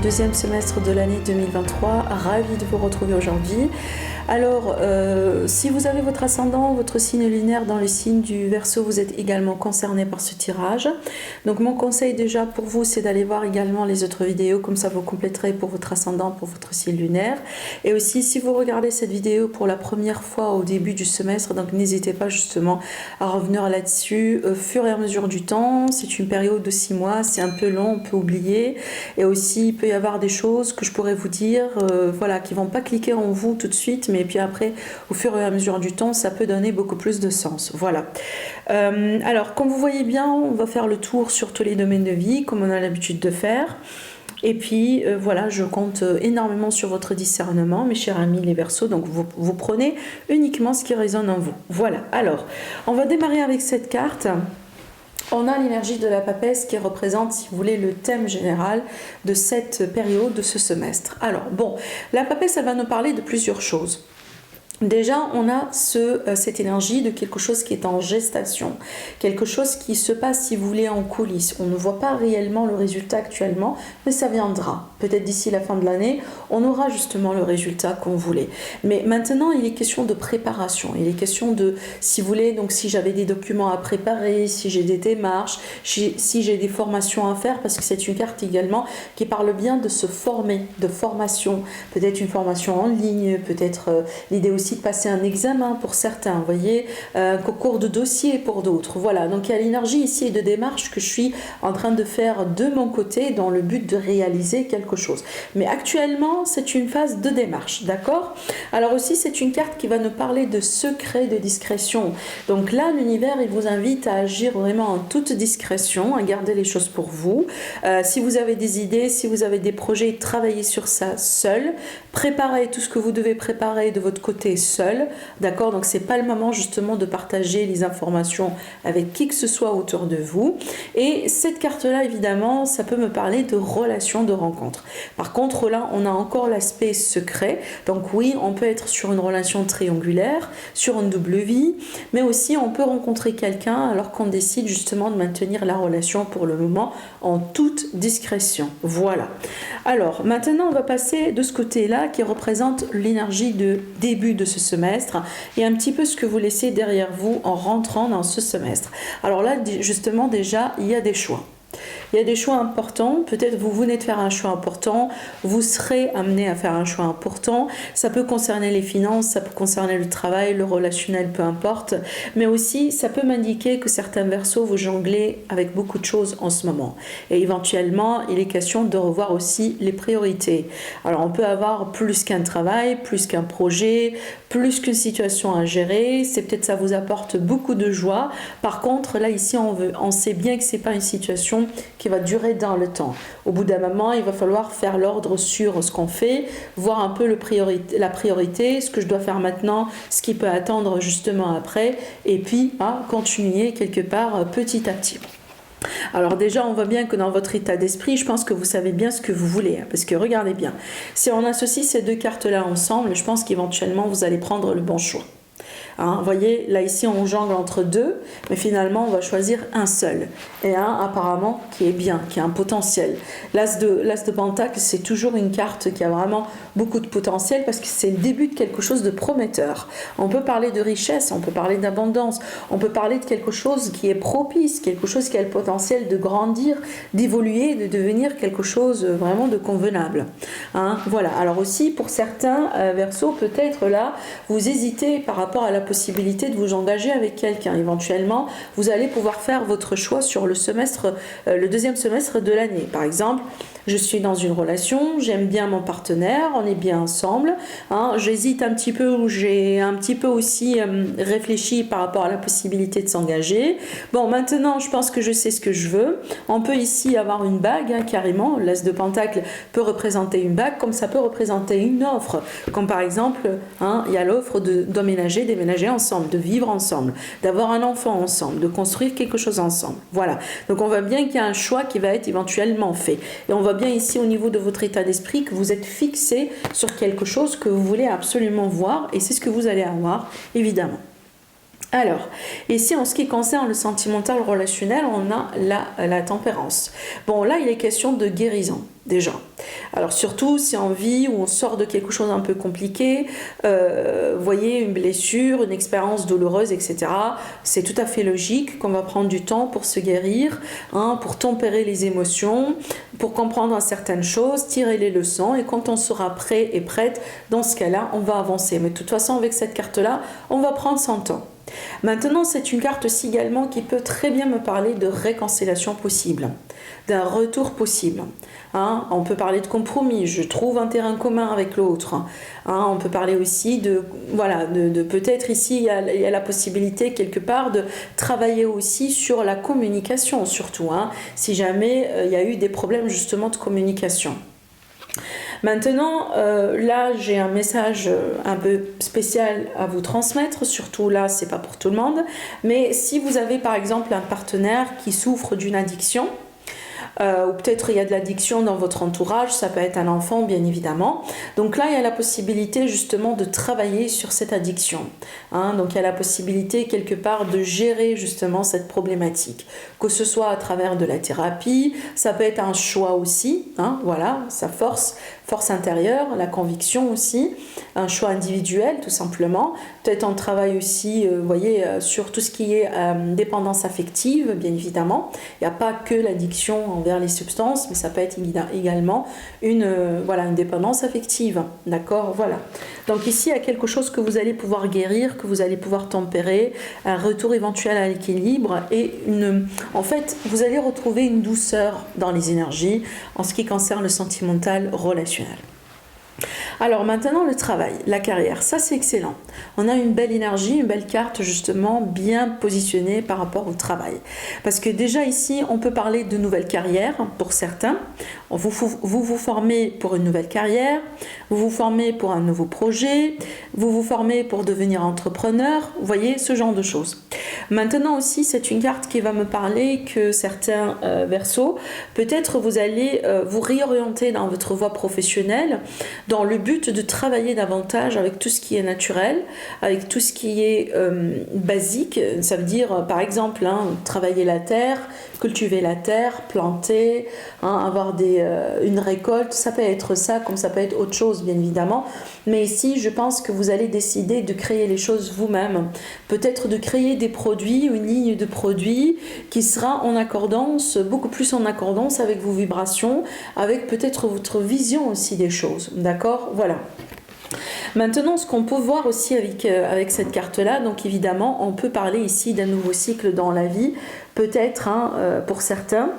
deuxième semestre de l'année 2023. Ravie de vous retrouver aujourd'hui. Alors, si vous avez votre ascendant, votre signe lunaire dans le signe du Verseau, vous êtes également concerné par ce tirage. Donc mon conseil déjà pour vous, c'est d'aller voir également les autres vidéos, comme ça vous compléterez pour votre ascendant, pour votre signe lunaire. Et aussi, si vous regardez cette vidéo pour la première fois au début du semestre, donc n'hésitez pas justement à revenir là-dessus au fur et à mesure du temps. C'est une période de 6 mois, c'est un peu long, on peut oublier. Et aussi, il peut y avoir des choses que je pourrais vous dire, voilà, qui vont pas cliquer en vous tout de suite, mais puis après, au fur et à mesure du temps, ça peut donner beaucoup plus de sens. Voilà. Alors, comme vous voyez bien, on va faire le tour sur tous les domaines de vie, comme on a l'habitude de faire. Et puis, voilà, je compte énormément sur votre discernement, mes chers amis les Verseaux. Donc, vous prenez uniquement ce qui résonne en vous. Voilà. Alors, on va démarrer avec cette carte. On a l'énergie de la papesse qui représente, si vous voulez, le thème général de cette période, de ce semestre. Alors, bon, la papesse, elle va nous parler de plusieurs choses. Déjà, on a cette énergie de quelque chose qui est en gestation, quelque chose qui se passe, si vous voulez, en coulisses. On ne voit pas réellement le résultat actuellement, mais ça viendra. Peut-être d'ici la fin de l'année, on aura justement le résultat qu'on voulait. Mais maintenant, il est question de préparation. Il est question de, si vous voulez, donc si j'avais des documents à préparer, si j'ai des démarches, si j'ai des formations à faire, parce que c'est une carte également qui parle bien de se former, de formation. Peut-être une formation en ligne, peut-être l'idée aussi de passer un examen pour certains, vous voyez, un concours de dossier pour d'autres. Voilà, donc il y a l'énergie ici de démarche que je suis en train de faire de mon côté dans le but de réaliser quelque chose. Mais actuellement, c'est une phase de démarche, d'accord? Alors aussi, c'est une carte qui va nous parler de secret, de discrétion. Donc là, l'univers, il vous invite à agir vraiment en toute discrétion, à garder les choses pour vous. Si vous avez des idées, si vous avez des projets, travaillez sur ça seul. Préparez tout ce que vous devez préparer de votre côté seul, d'accord? Donc c'est pas le moment justement de partager les informations avec qui que ce soit autour de vous. Et cette carte-là, évidemment, ça peut me parler de relations, de rencontres. Par contre, là, on a encore l'aspect secret. Donc oui, on peut être sur une relation triangulaire, sur une double vie, mais aussi on peut rencontrer quelqu'un alors qu'on décide justement de maintenir la relation pour le moment en toute discrétion. Voilà. Alors, maintenant, on va passer de ce côté-là qui représente l'énergie de début de ce semestre et un petit peu ce que vous laissez derrière vous en rentrant dans ce semestre. Alors là, justement, déjà, il y a des choix. Il y a des choix importants, peut-être vous venez de faire un choix important, vous serez amené à faire un choix important, ça peut concerner les finances, ça peut concerner le travail, le relationnel, peu importe, mais aussi ça peut m'indiquer que certains Verseaux vous jonglez avec beaucoup de choses en ce moment. Et éventuellement, il est question de revoir aussi les priorités. Alors on peut avoir plus qu'un travail, plus qu'un projet, plus qu'une situation à gérer, c'est peut-être ça vous apporte beaucoup de joie. Par contre, là ici on sait bien que c'est pas une situation qui va durer dans le temps. Au bout d'un moment, il va falloir faire l'ordre sur ce qu'on fait, voir un peu la priorité, ce que je dois faire maintenant, ce qui peut attendre justement après, et puis continuer quelque part petit à petit. Alors déjà, on voit bien que dans votre état d'esprit, je pense que vous savez bien ce que vous voulez, parce que regardez bien, si on associe ces deux cartes-là ensemble, je pense qu'éventuellement, vous allez prendre le bon choix. Vous voyez, là ici on jongle entre deux, mais finalement on va choisir un seul. Et un apparemment qui est bien, qui a un potentiel. L'As de Pentacle, c'est toujours une carte qui a vraiment beaucoup de potentiel parce que c'est le début de quelque chose de prometteur. On peut parler de richesse, on peut parler d'abondance, on peut parler de quelque chose qui est propice, quelque chose qui a le potentiel de grandir, d'évoluer, de devenir quelque chose vraiment de convenable. Voilà, alors aussi pour certains Verseaux, peut-être là, vous hésitez par rapport à la possibilité de vous engager avec quelqu'un. Éventuellement, vous allez pouvoir faire votre choix sur le deuxième semestre de l'année. Par exemple, je suis dans une relation, j'aime bien mon partenaire, on est bien ensemble. J'hésite un petit peu ou j'ai un petit peu aussi réfléchi par rapport à la possibilité de s'engager. Bon, maintenant, je pense que je sais ce que je veux. On peut ici avoir une bague, carrément. L'As de Pentacle peut représenter une bague, comme ça peut représenter une offre. Comme par exemple, il y a l'offre d'emménager, déménager ensemble, de vivre ensemble, d'avoir un enfant ensemble, de construire quelque chose ensemble. Voilà. Donc on voit bien qu'il y a un choix qui va être éventuellement fait. Et on voit bien ici au niveau de votre état d'esprit que vous êtes fixé sur quelque chose que vous voulez absolument voir et c'est ce que vous allez avoir, évidemment. Alors, ici, en ce qui concerne le sentimental relationnel, on a la tempérance. Bon, là, il est question de guérison, déjà. Alors, surtout si on vit ou on sort de quelque chose un peu compliqué, voyez, une blessure, une expérience douloureuse, etc., c'est tout à fait logique qu'on va prendre du temps pour se guérir, hein, pour tempérer les émotions, pour comprendre certaines choses, tirer les leçons, et quand on sera prêt et prête, dans ce cas-là, on va avancer. Mais de toute façon, avec cette carte-là, on va prendre son temps. Maintenant, c'est une carte aussi également qui peut très bien me parler de réconciliation possible, d'un retour possible. Hein, on peut parler de compromis, je trouve un terrain commun avec l'autre. Hein, on peut parler aussi de peut-être ici, il y a la possibilité quelque part de travailler aussi sur la communication, surtout, hein, si jamais il y a eu des problèmes justement de communication. Maintenant, là, j'ai un message un peu spécial à vous transmettre, surtout là, c'est pas pour tout le monde, mais si vous avez par exemple un partenaire qui souffre d'une addiction, ou peut-être il y a de l'addiction dans votre entourage, ça peut être un enfant bien évidemment. Donc là il y a la possibilité justement de travailler sur cette addiction. Hein, donc il y a la possibilité quelque part de gérer justement cette problématique. Que ce soit à travers de la thérapie, ça peut être un choix aussi, hein, voilà, sa force intérieure, la conviction aussi, un choix individuel tout simplement. Peut-être on travaille aussi, voyez, sur tout ce qui est dépendance affective, bien évidemment. Il n'y a pas que l'addiction envers les substances, mais ça peut être également une dépendance affective. D'accord, voilà. Donc ici, il y a quelque chose que vous allez pouvoir guérir, que vous allez pouvoir tempérer, un retour éventuel à l'équilibre et en fait, vous allez retrouver une douceur dans les énergies en ce qui concerne le sentimental relationnel. Alors maintenant le travail, la carrière, ça c'est excellent. On a une belle énergie, une belle carte justement bien positionnée par rapport au travail. Parce que déjà ici on peut parler de nouvelles carrières pour certains. Vous vous formez pour une nouvelle carrière, vous vous formez pour un nouveau projet, vous vous formez pour devenir entrepreneur, vous voyez ce genre de choses. Maintenant aussi c'est une carte qui va me parler que certains Verseaux, peut-être vous allez vous réorienter dans votre voie professionnelle dans le but de travailler davantage avec tout ce qui est naturel, avec tout ce qui est basique, ça veut dire par exemple travailler la terre, cultiver la terre, planter, avoir une récolte, ça peut être ça comme ça peut être autre chose bien évidemment, mais ici je pense que vous allez décider de créer les choses vous-même, peut-être de créer des produits, une ligne de produits qui sera en accordance, beaucoup plus en accordance avec vos vibrations, avec peut-être votre vision aussi des choses, d'accord, voilà. Maintenant, ce qu'on peut voir aussi avec cette carte-là, donc évidemment, on peut parler ici d'un nouveau cycle dans la vie, peut-être pour certains.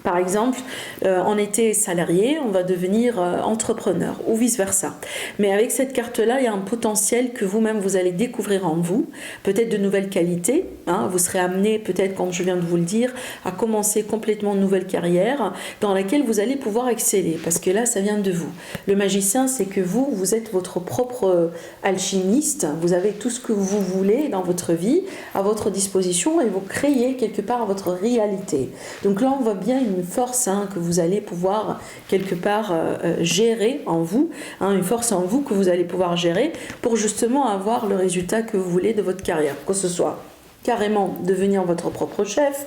Par exemple, on était salarié, on va devenir entrepreneur ou vice-versa. Mais avec cette carte-là, il y a un potentiel que vous-même, vous allez découvrir en vous, peut-être de nouvelles qualités. Vous serez amené, peut-être, comme je viens de vous le dire, à commencer complètement une nouvelle carrière dans laquelle vous allez pouvoir exceller. Parce que là, ça vient de vous. Le magicien, c'est que vous êtes votre propre alchimiste. Vous avez tout ce que vous voulez dans votre vie à votre disposition et vous créez quelque part votre réalité. Donc là, on voit bien une force que vous allez pouvoir quelque part gérer en vous, une force en vous que vous allez pouvoir gérer pour justement avoir le résultat que vous voulez de votre carrière, que ce soit carrément devenir votre propre chef,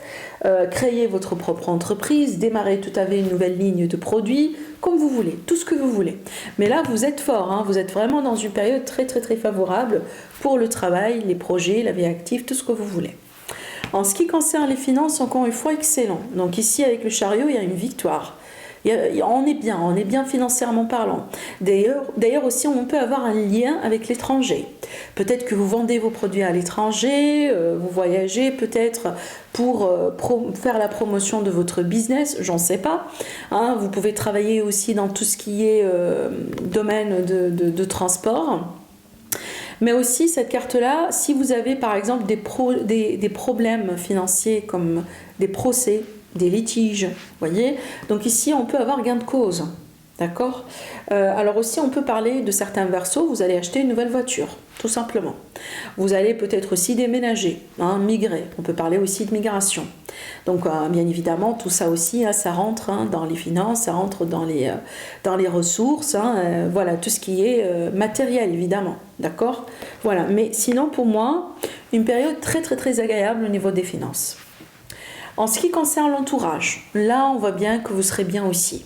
créer votre propre entreprise, démarrer tout à fait une nouvelle ligne de produits, comme vous voulez, tout ce que vous voulez. Mais là, vous êtes fort, vous êtes vraiment dans une période très très très favorable pour le travail, les projets, la vie active, tout ce que vous voulez. En ce qui concerne les finances, encore une fois, excellent. Donc ici, avec le chariot, il y a une victoire. On est bien financièrement parlant. D'ailleurs aussi, on peut avoir un lien avec l'étranger. Peut-être que vous vendez vos produits à l'étranger, vous voyagez peut-être pour faire la promotion de votre business, j'en sais pas. Vous pouvez travailler aussi dans tout ce qui est domaine de transport. Mais aussi, cette carte-là, si vous avez par exemple des problèmes financiers comme des procès, des litiges, voyez, donc ici, on peut avoir gain de cause. D'accord. Alors aussi, on peut parler de certains versos, vous allez acheter une nouvelle voiture, tout simplement. Vous allez peut-être aussi déménager, hein, migrer. On peut parler aussi de migration. Donc, bien évidemment, tout ça aussi, hein, ça rentre hein, dans les finances, ça rentre dans les ressources, hein, voilà, tout ce qui est matériel, évidemment. D'accord. Voilà. Mais sinon, pour moi, une période très, très, très agréable au niveau des finances. En ce qui concerne l'entourage, là on voit bien que vous serez bien aussi.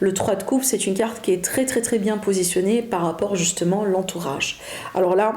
Le 3 de coupe, c'est une carte qui est très très très bien positionnée par rapport justement à l'entourage. Alors là,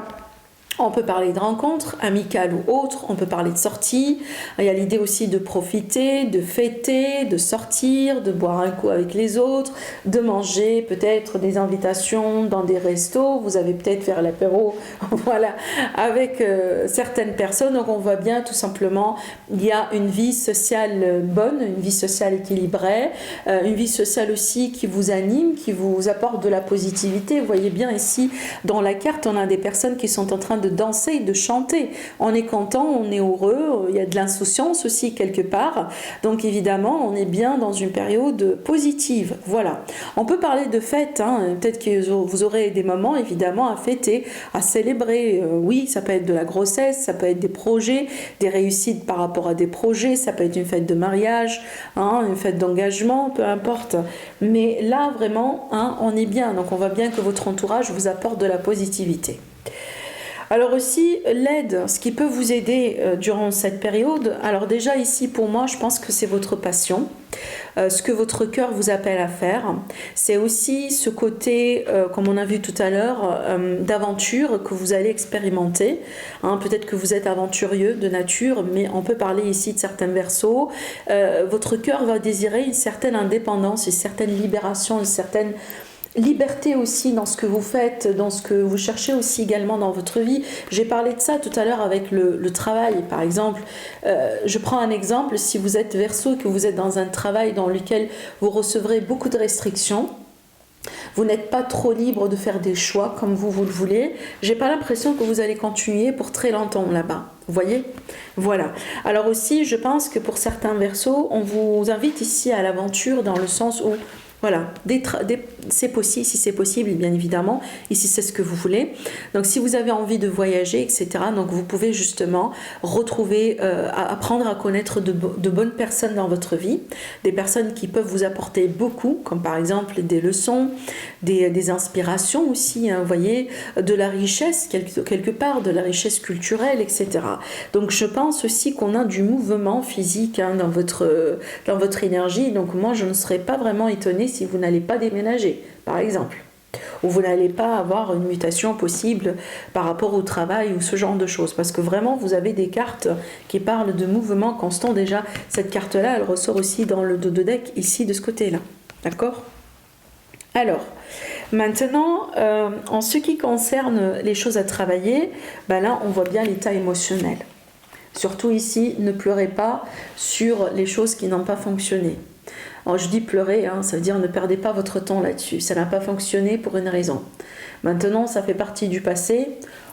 on peut parler de rencontres, amicales ou autres, on peut parler de sorties. Il y a l'idée aussi de profiter, de fêter, de sortir, de boire un coup avec les autres, de manger peut-être des invitations dans des restos. Vous avez peut-être faire l'apéro voilà, avec certaines personnes. Donc on voit bien tout simplement, il y a une vie sociale bonne, une vie sociale équilibrée, une vie sociale aussi qui vous anime, qui vous apporte de la positivité. Vous voyez bien ici, dans la carte, on a des personnes qui sont en train de danser, de chanter. On est content, on est heureux, il y a de l'insouciance aussi quelque part. Donc évidemment, on est bien dans une période positive. Voilà. On peut parler de fête, hein. Peut-être que vous aurez des moments évidemment à fêter, à célébrer. Oui, ça peut être de la grossesse, ça peut être des projets, des réussites par rapport à des projets, ça peut être une fête de mariage, hein, une fête d'engagement, peu importe. Mais là, vraiment, hein, on est bien. Donc on voit bien que votre entourage vous apporte de la positivité. Alors aussi, l'aide, ce qui peut vous aider durant cette période, alors déjà ici pour moi, je pense que c'est votre passion, ce que votre cœur vous appelle à faire. C'est aussi ce côté, comme on a vu tout à l'heure, d'aventure que vous allez expérimenter. Hein, peut-être que vous êtes aventurieux de nature, mais on peut parler ici de certains versos. Votre cœur va désirer une certaine indépendance, une certaine libération, une certaine liberté aussi dans ce que vous faites, dans ce que vous cherchez aussi également dans votre vie. J'ai parlé de ça tout à l'heure avec le travail, par exemple. Je prends un exemple, si vous êtes Verseau et que vous êtes dans un travail dans lequel vous recevrez beaucoup de restrictions, vous n'êtes pas trop libre de faire des choix comme vous le voulez. J'ai pas l'impression que vous allez continuer pour très longtemps là-bas. Vous voyez? Voilà. Alors aussi, je pense que pour certains Verseaux, on vous invite ici à l'aventure dans le sens où voilà, c'est possible, si c'est possible, bien évidemment, ici c'est ce que vous voulez. Donc si vous avez envie de voyager, etc., donc vous pouvez justement retrouver, apprendre à connaître de bonnes personnes dans votre vie, des personnes qui peuvent vous apporter beaucoup, comme par exemple des leçons, des inspirations aussi, hein, vous voyez, de la richesse, quelque part, de la richesse culturelle, etc. Donc je pense aussi qu'on a du mouvement physique hein, dans votre énergie, donc moi je ne serais pas vraiment étonnée si vous n'allez pas déménager, par exemple, ou vous n'allez pas avoir une mutation possible par rapport au travail ou ce genre de choses, parce que vraiment vous avez des cartes qui parlent de mouvement constant. Déjà cette carte là elle ressort aussi dans le dos de deck ici de ce côté là, d'accord? Alors maintenant en ce qui concerne les choses à travailler, ben là on voit bien l'état émotionnel. Surtout ici, ne pleurez pas sur les choses qui n'ont pas fonctionné. Alors je dis pleurer, hein, ça veut dire ne perdez pas votre temps là-dessus. Ça n'a pas fonctionné pour une raison. Maintenant, ça fait partie du passé.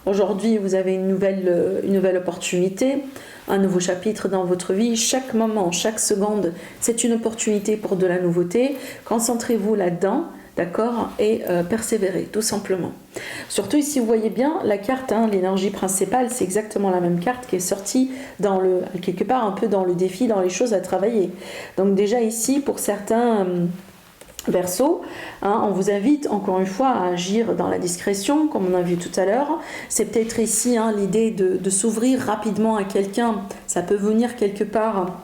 Aujourd'hui, vous avez une nouvelle opportunité, un nouveau chapitre dans votre vie. Chaque moment, chaque seconde, c'est une opportunité pour de la nouveauté. Concentrez-vous là-dedans. D'accord, et persévérer tout simplement. Surtout ici vous voyez bien la carte, hein, l'énergie principale, c'est exactement la même carte qui est sortie quelque part un peu dans le défi, dans les choses à travailler. Donc déjà ici pour certains Verseau, hein, on vous invite encore une fois à agir dans la discrétion, comme on a vu tout à l'heure. C'est peut-être ici hein, l'idée de s'ouvrir rapidement à quelqu'un, ça peut venir quelque part.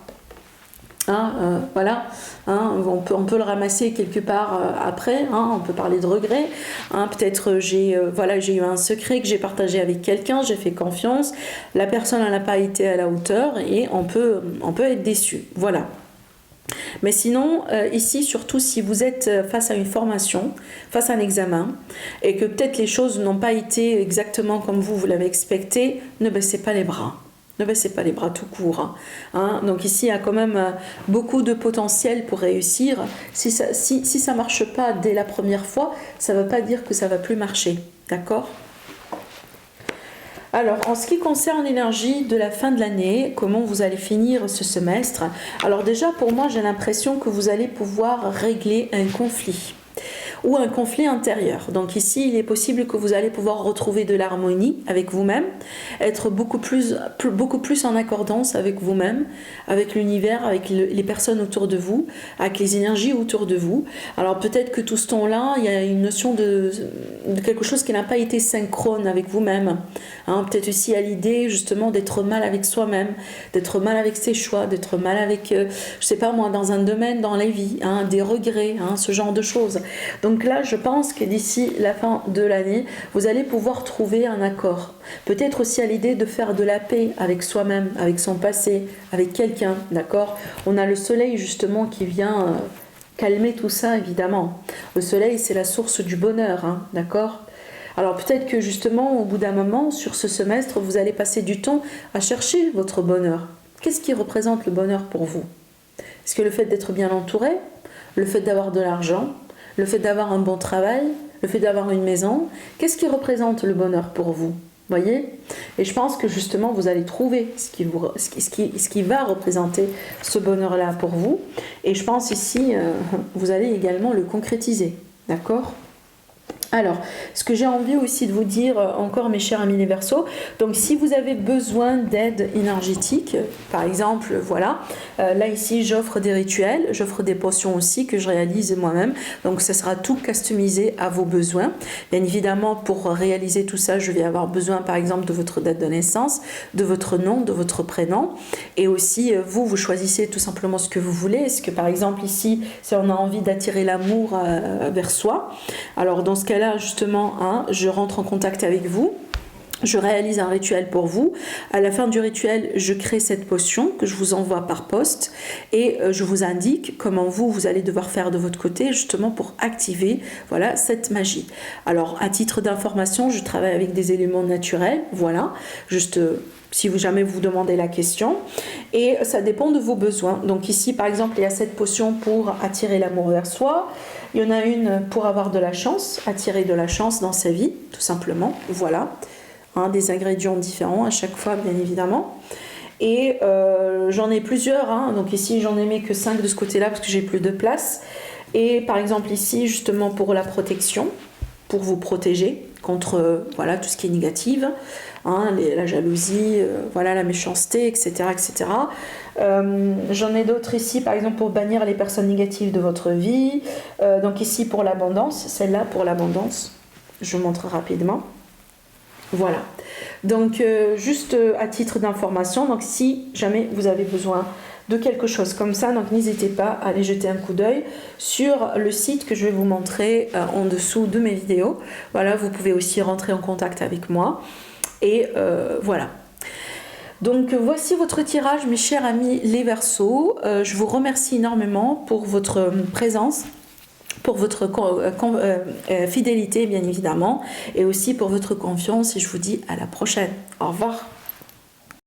Hein, voilà, hein, on peut le ramasser quelque part après, hein, on peut parler de regret, hein, peut-être j'ai eu un secret que j'ai partagé avec quelqu'un, j'ai fait confiance, la personne n'a pas été à la hauteur et on peut être déçu, voilà. Mais sinon, ici, surtout si vous êtes face à une formation, face à un examen, et que peut-être les choses n'ont pas été exactement comme vous l'avez expecté, ne baissez pas les bras. Ne baissez pas les bras tout court. Hein. Donc ici, il y a quand même beaucoup de potentiel pour réussir. Si ça ne marche pas dès la première fois, ça ne veut pas dire que ça ne va plus marcher. D'accord ? Alors, en ce qui concerne l'énergie de la fin de l'année, comment vous allez finir ce semestre? Alors déjà, pour moi, j'ai l'impression que vous allez pouvoir régler un conflit. ou un conflit intérieur. Donc ici, il est possible que vous allez pouvoir retrouver de l'harmonie avec vous-même, être beaucoup plus en accordance avec vous-même, avec l'univers, avec les personnes autour de vous, avec les énergies autour de vous. Alors peut-être que tout ce temps-là, il y a une notion de quelque chose qui n'a pas été synchrone avec vous-même. Hein, peut-être aussi à l'idée justement d'être mal avec soi-même, d'être mal avec ses choix, d'être mal avec, je sais pas moi, dans un domaine, dans la vie, hein, des regrets, hein, ce genre de choses. Donc là, je pense que d'ici la fin de l'année, vous allez pouvoir trouver un accord. Peut-être aussi à l'idée de faire de la paix avec soi-même, avec son passé, avec quelqu'un, d'accord? On a le soleil justement qui vient calmer tout ça, évidemment. Le soleil, c'est la source du bonheur, hein, d'accord? Alors peut-être que justement, au bout d'un moment, sur ce semestre, vous allez passer du temps à chercher votre bonheur. Qu'est-ce qui représente le bonheur pour vous? Est-ce que le fait d'être bien entouré, le fait d'avoir de l'argent, le fait d'avoir un bon travail, le fait d'avoir une maison, qu'est-ce qui représente le bonheur pour vous? Voyez? Et je pense que justement, vous allez trouver ce qui va représenter ce bonheur-là pour vous. Et je pense ici, vous allez également le concrétiser. D'accord? Alors, ce que j'ai envie aussi de vous dire encore, mes chers amis les Verseaux, donc si vous avez besoin d'aide énergétique, par exemple, voilà, là ici j'offre des rituels, j'offre des potions aussi que je réalise moi-même, donc ça sera tout customisé à vos besoins. Bien évidemment, pour réaliser tout ça, je vais avoir besoin par exemple de votre date de naissance, de votre nom, de votre prénom, et aussi vous choisissez tout simplement ce que vous voulez. Est-ce que par exemple ici, si on a envie d'attirer l'amour vers soi, alors dans ce cas là justement, hein, je rentre en contact avec vous, je réalise un rituel pour vous. À la fin du rituel, je crée cette potion que je vous envoie par poste et je vous indique comment vous allez devoir faire de votre côté justement pour activer, voilà, cette magie. Alors à titre d'information, je travaille avec des éléments naturels, voilà, juste si jamais vous demandez la question, et ça dépend de vos besoins. Donc ici par exemple, il y a cette potion pour attirer l'amour vers soi. Il y en a une pour avoir de la chance, attirer de la chance dans sa vie, tout simplement, voilà. Hein, des ingrédients différents à chaque fois, bien évidemment. Et j'en ai plusieurs, hein. Donc ici j'en ai mis que 5 de ce côté-là parce que j'ai plus de place. Et par exemple ici, justement pour la protection, pour vous protéger contre voilà, tout ce qui est négatif, hein, la jalousie, voilà, la méchanceté, etc. etc. J'en ai d'autres ici, par exemple pour bannir les personnes négatives de votre vie. Donc ici pour l'abondance, celle-là pour l'abondance, je vous montre rapidement. Voilà, donc juste à titre d'information, donc si jamais vous avez besoin de quelque chose comme ça, donc n'hésitez pas à aller jeter un coup d'œil sur le site que je vais vous montrer en dessous de mes vidéos. Voilà, vous pouvez aussi rentrer en contact avec moi et voilà. Donc voici votre tirage, mes chers amis les Verseaux. Je vous remercie énormément pour votre présence, pour votre fidélité bien évidemment, et aussi pour votre confiance, et je vous dis à la prochaine. Au revoir.